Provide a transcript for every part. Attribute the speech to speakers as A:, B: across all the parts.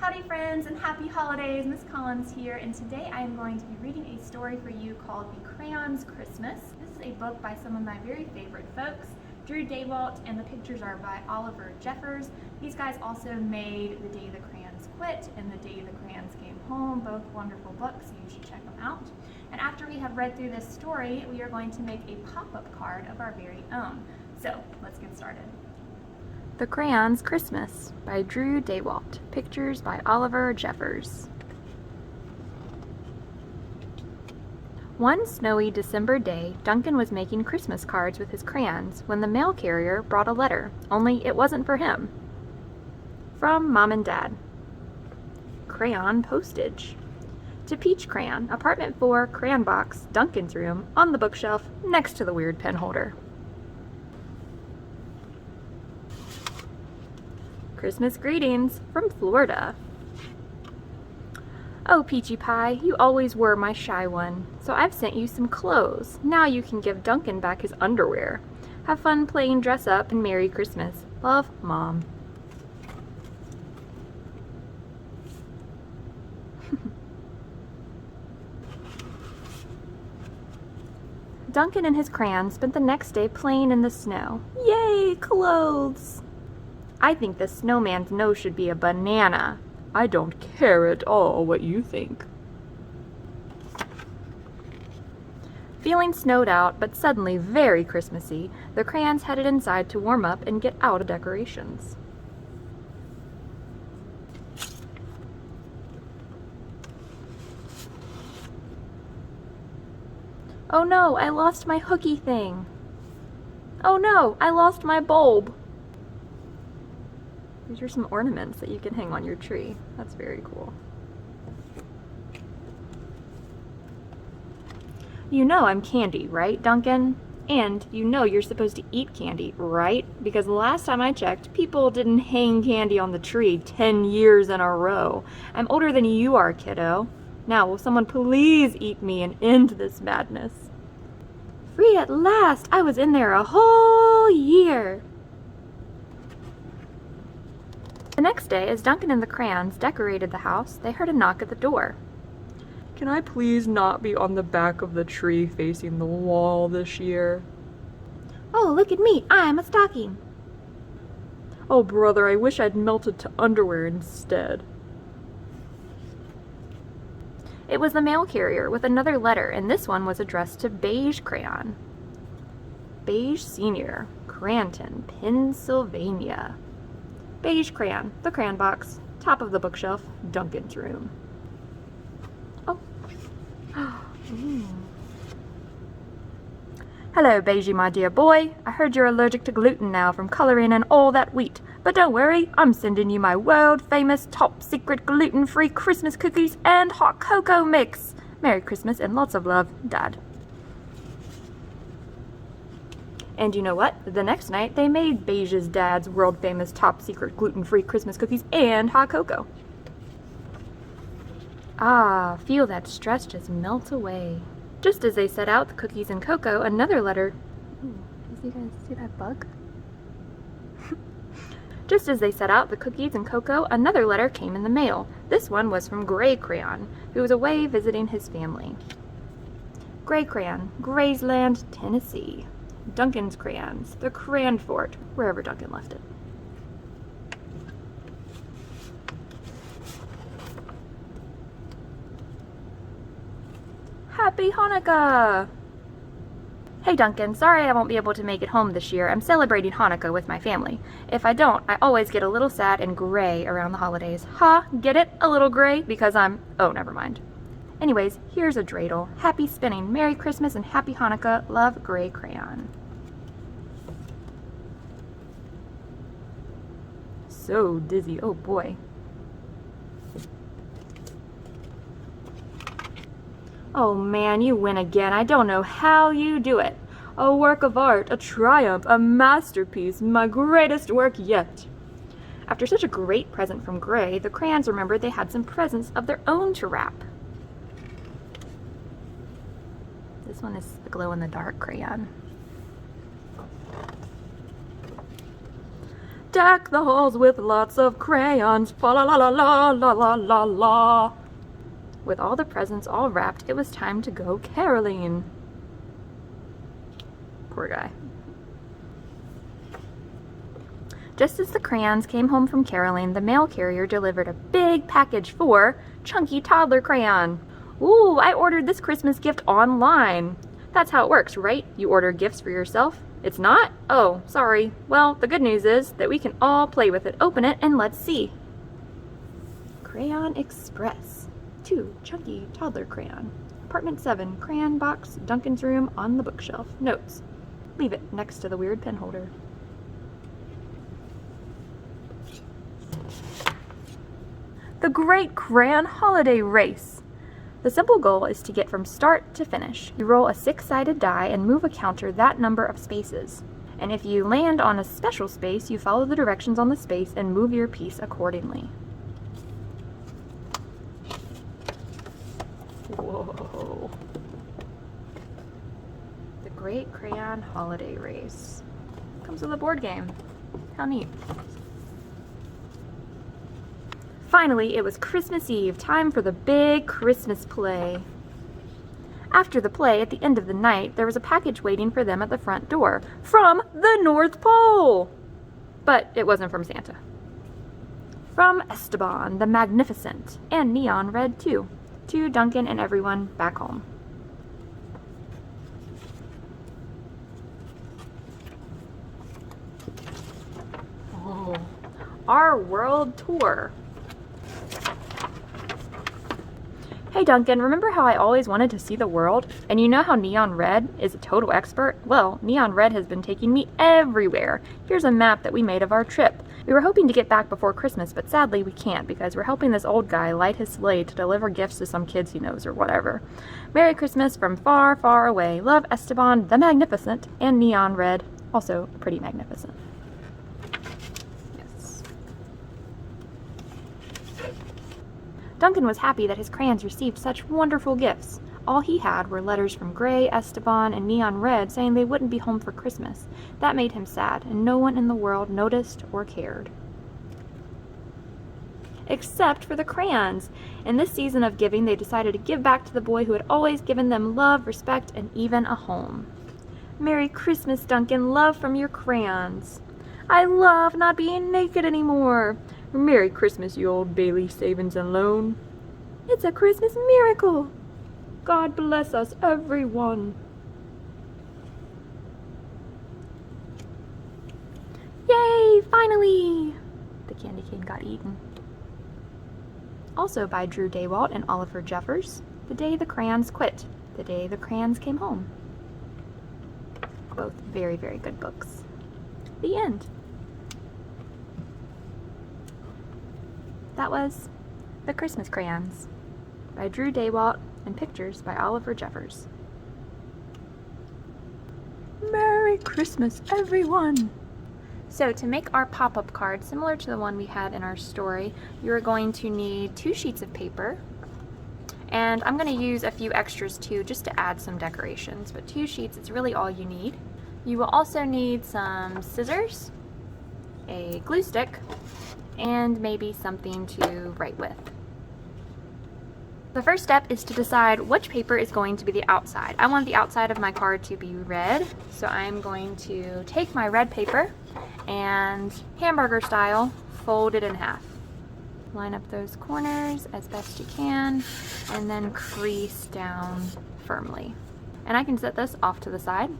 A: Howdy friends and happy holidays, Miss Collins here, and today I am going to be reading a story for you called The Crayons Christmas. This is a book by some of my very favorite folks, Drew Daywalt, and the pictures are by Oliver Jeffers. These guys also made The Day the Crayons Quit and The Day the Crayons Came Home, both wonderful books, so you should check them out. And after we have read through this story, we are going to make a pop-up card of our very own. So let's get started. The Crayons Christmas by Drew Daywalt. Pictures by Oliver Jeffers. One snowy December day, Duncan was making Christmas cards with his crayons when the mail carrier brought a letter, only it wasn't for him. From Mom and Dad. Crayon postage. To Peach Crayon, Apartment 4, Crayon Box, Duncan's room, on the bookshelf, next to the weird pen holder. Christmas greetings from Florida. Oh, Peachy Pie, you always were my shy one, so I've sent you some clothes. Now you can give Duncan back his underwear. Have fun playing dress up and Merry Christmas. Love, Mom. Duncan and his crayons spent the next day playing in the snow. Yay, clothes! I think the snowman's nose should be a banana. I don't care at all what you think. Feeling snowed out, but suddenly very Christmassy, the crayons headed inside to warm up and get out of decorations. Oh no, I lost my hooky thing. Oh no, I lost my bulb. These are some ornaments that you can hang on your tree. That's very cool. You know I'm candy, right, Duncan? And you know you're supposed to eat candy, right? Because last time I checked, people didn't hang candy on the tree 10 years in a row. I'm older than you are, kiddo. Now, will someone please eat me and end this madness? Free at last! I was in there a whole year! The next day, as Duncan and the crayons decorated the house, they heard a knock at the door. Can I please not be on the back of the tree facing the wall this year? Oh, look at me! I'm a stocking! Oh, brother, I wish I'd melted to underwear instead. It was the mail carrier with another letter, and this one was addressed to Beige Crayon. Beige Senior, Cranton, Pennsylvania. Beige Crayon, the Crayon Box, top of the bookshelf, Duncan's room. Oh. Hello, Beigey, my dear boy. I heard you're allergic to gluten now from coloring in all that wheat. But don't worry, I'm sending you my world-famous, top-secret, gluten-free Christmas cookies and hot cocoa mix. Merry Christmas and lots of love, Dad. And you know what? The next night, they made Beige's dad's world-famous top-secret gluten-free Christmas cookies and hot cocoa. Ah, feel that stress just melt away. Just as they set out the cookies and cocoa, another letter... Ooh, you guys see that bug? Just as they set out the cookies and cocoa, another letter came in the mail. This one was from Gray Crayon, who was away visiting his family. Gray Crayon, Graysland, Tennessee. Duncan's crayons, the Crayon Fort, wherever Duncan left it. Happy Hanukkah! Hey Duncan, sorry I won't be able to make it home this year. I'm celebrating Hanukkah with my family. If I don't, I always get a little sad and gray around the holidays. Ha, get it? A little gray? Because I'm... oh, never mind. Anyways, here's a dreidel. Happy spinning. Merry Christmas and Happy Hanukkah. Love, Gray Crayon. So dizzy. Oh boy. Oh man, you win again. I don't know how you do it. A work of art, a triumph, a masterpiece, my greatest work yet. After such a great present from Gray, the crayons remembered they had some presents of their own to wrap. This one is the glow-in-the-dark crayon.
B: Deck the halls with lots of crayons. Fa la la la la la la la la. With all the presents all wrapped, it was time to go caroling. Poor guy. Just as the crayons came home from caroling, the mail carrier delivered a big package for Chunky Toddler Crayon. Ooh, I ordered this Christmas gift online. That's how it works, right? You order gifts for yourself. It's not? Oh, sorry. Well, the good news is that we can all play with it. Open it and let's see. Crayon Express. 2 Chunky Toddler Crayon. Apartment 7, crayon box, Duncan's room, on the bookshelf. Notes. Leave it next to the weird pen holder. The Great Crayon Holiday Race. The simple goal is to get from start to finish. You roll a 6-sided die and move a counter that number of spaces. And if you land on a special space, you follow the directions on the space and move your piece accordingly. Whoa. The Great Crayon Holiday Race. Comes with a board game. How neat. Finally, it was Christmas Eve, time for the big Christmas play. After the play, at the end of the night, there was a package waiting for them at the front door from the North Pole. But it wasn't from Santa. From Esteban, the Magnificent, and neon red too, to Duncan and everyone back home. Oh, our world tour. Hey Duncan, remember how I always wanted to see the world? And you know how Neon Red is a total expert? Well, Neon Red has been taking me everywhere. Here's a map that we made of our trip. We were hoping to get back before Christmas, but sadly we can't because we're helping this old guy light his sleigh to deliver gifts to some kids he knows or whatever. Merry Christmas from far, far away. Love, Esteban, the Magnificent, and Neon Red, also pretty magnificent. Duncan was happy that his crayons received such wonderful gifts. All he had were letters from Gray, Esteban, and Neon Red saying they wouldn't be home for Christmas. That made him sad, and no one in the world noticed or cared. Except for the crayons. In this season of giving, they decided to give back to the boy who had always given them love, respect, and even a home. Merry Christmas, Duncan. Love from your crayons. I love not being naked anymore. Merry Christmas, you old Bailey savings and loan. It's a Christmas miracle. God bless us, everyone. Yay, finally! The candy cane got eaten. Also by Drew Daywalt and Oliver Jeffers, The Day the Crayons Quit, The Day the Crayons Came Home. Both very, very good books. The end. That was The Christmas Crayons by Drew Daywalt and pictures by Oliver Jeffers. Merry Christmas, everyone! So to make our pop-up card similar to the one we had in our story, you're going to need 2 sheets of paper, and I'm going to use a few extras too just to add some decorations, but 2 sheets is really all you need. You will also need some scissors, a glue stick, and maybe something to write with. The first step is to decide which paper is going to be the outside. I want the outside of my card to be red, so I'm going to take my red paper and hamburger style fold it in half. Line up those corners as best you can and then crease down firmly. And I can set this off to the side.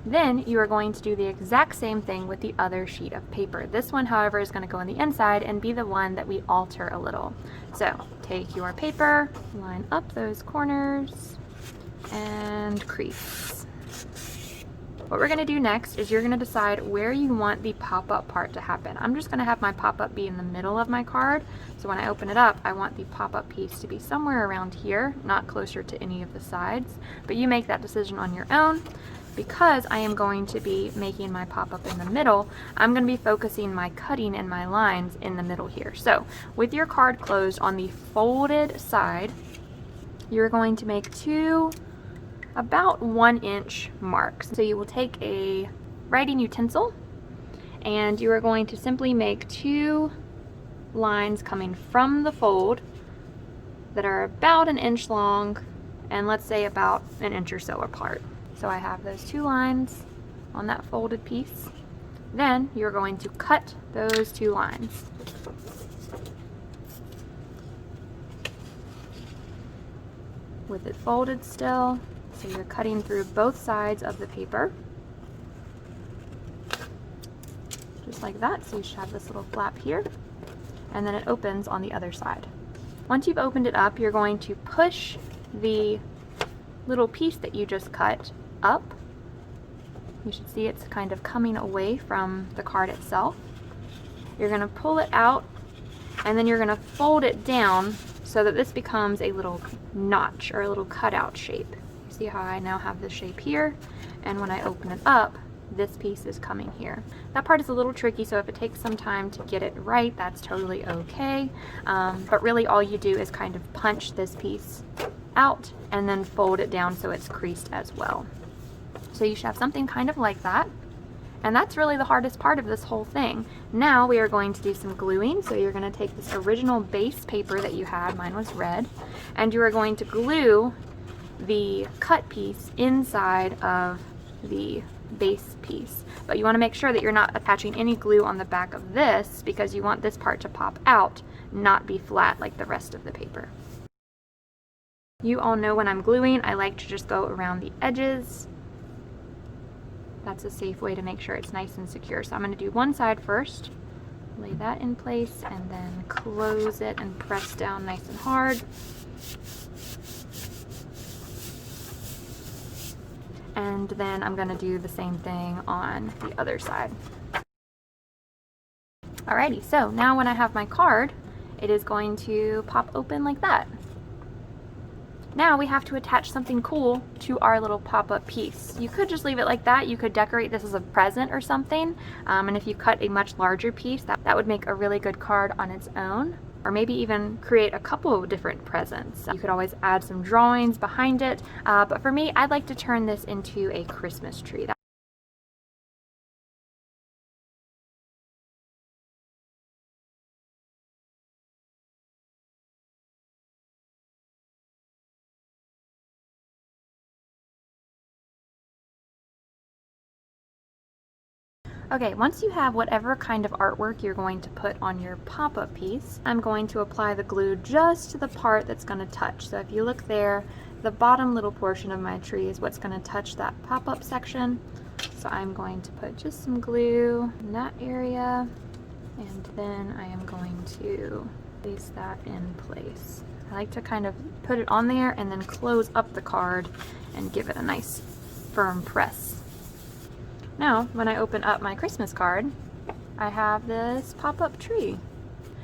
B: Then you are going to do the exact same thing with the other sheet of paper. This one, however, is going to go on the inside and be the one that we alter a little. So take your paper, line up those corners, and crease. What we're going to do next is you're going to decide where you want the pop-up part to happen. I'm just going to have my pop-up be in the middle of my card. So when I open it up, I want the pop-up piece to be somewhere around here, not closer to any of the sides. But you make that decision on your own. Because I am going to be making my pop-up in the middle, I'm going to be focusing my cutting and my lines in the middle here. So with your card closed on the folded side, you're going to make 2 about 1-inch marks. So you will take a writing utensil and you are going to simply make 2 lines coming from the fold that are about 1 inch long and let's say about 1 inch or so apart. So I have those 2 lines on that folded piece. Then you're going to cut those 2 lines. With it folded still, so you're cutting through both sides of the paper. Just like that, so you should have this little flap here, and then it opens on the other side. Once you've opened it up, you're going to push the little piece that you just cut up. You should see it's kind of coming away from the card itself. You're going to pull it out, and then you're going to fold it down so that this becomes a little notch or a little cutout shape. You see how I now have this shape here, and when I open it up, this piece is coming here. That part is a little tricky, so if it takes some time to get it right, that's totally okay. But really all you do is kind of punch this piece out and then fold it down so it's creased as well. So you should have something kind of like that. And that's really the hardest part of this whole thing. Now we are going to do some gluing. So you're going to take this original base paper that you had, mine was red, and you are going to glue the cut piece inside of the base piece. But you want to make sure that you're not attaching any glue on the back of this because you want this part to pop out, not be flat like the rest of the paper. You all know when I'm gluing, I like to just go around the edges. That's a safe way to make sure it's nice and secure. So I'm going to do one side first, lay that in place, and then close it and press down nice and hard. And then I'm going to do the same thing on the other side. Alrighty, so now when I have my card, it is going to pop open like that. Now we have to attach something cool to our little pop-up piece. You could just leave it like that. You could decorate this as a present or something. And if you cut a much larger piece, that would make a really good card on its own. Or maybe even create a couple of different presents. You could always add some drawings behind it. But for me, I'd like to turn this into a Christmas tree. Okay, once you have whatever kind of artwork you're going to put on your pop-up piece, I'm going to apply the glue just to the part that's going to touch. So if you look there, the bottom little portion of my tree is what's going to touch that pop-up section. So I'm going to put just some glue in that area, and then I am going to place that in place. I like to kind of put it on there and then close up the card and give it a nice firm press. Now, when I open up my Christmas card, I have this pop-up tree.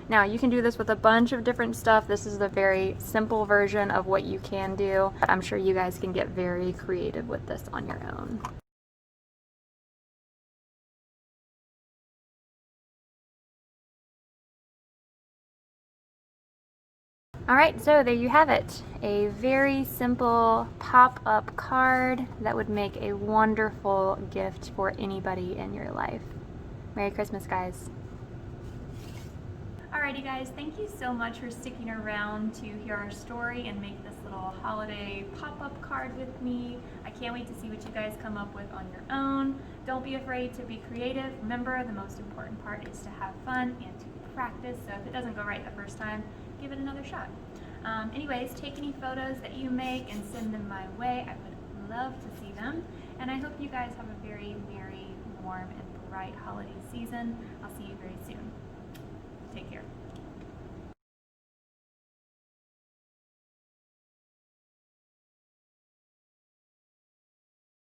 B: Now, you can do this with a bunch of different stuff. This is a very simple version of what you can do. I'm sure you guys can get very creative with this on your own. Alright, so there you have it. A very simple pop-up card that would make a wonderful gift for anybody in your life. Merry Christmas, guys.
A: Alrighty guys, thank you so much for sticking around to hear our story and make this little holiday pop-up card with me. I can't wait to see what you guys come up with on your own. Don't be afraid to be creative. Remember, the most important part is to have fun and to practice, so if it doesn't go right the first time, give it another shot. Anyways, take any photos that you make and send them my way. I would love to see them. And I hope you guys have a very merry, warm, and bright holiday season. I'll see you very soon. Take care.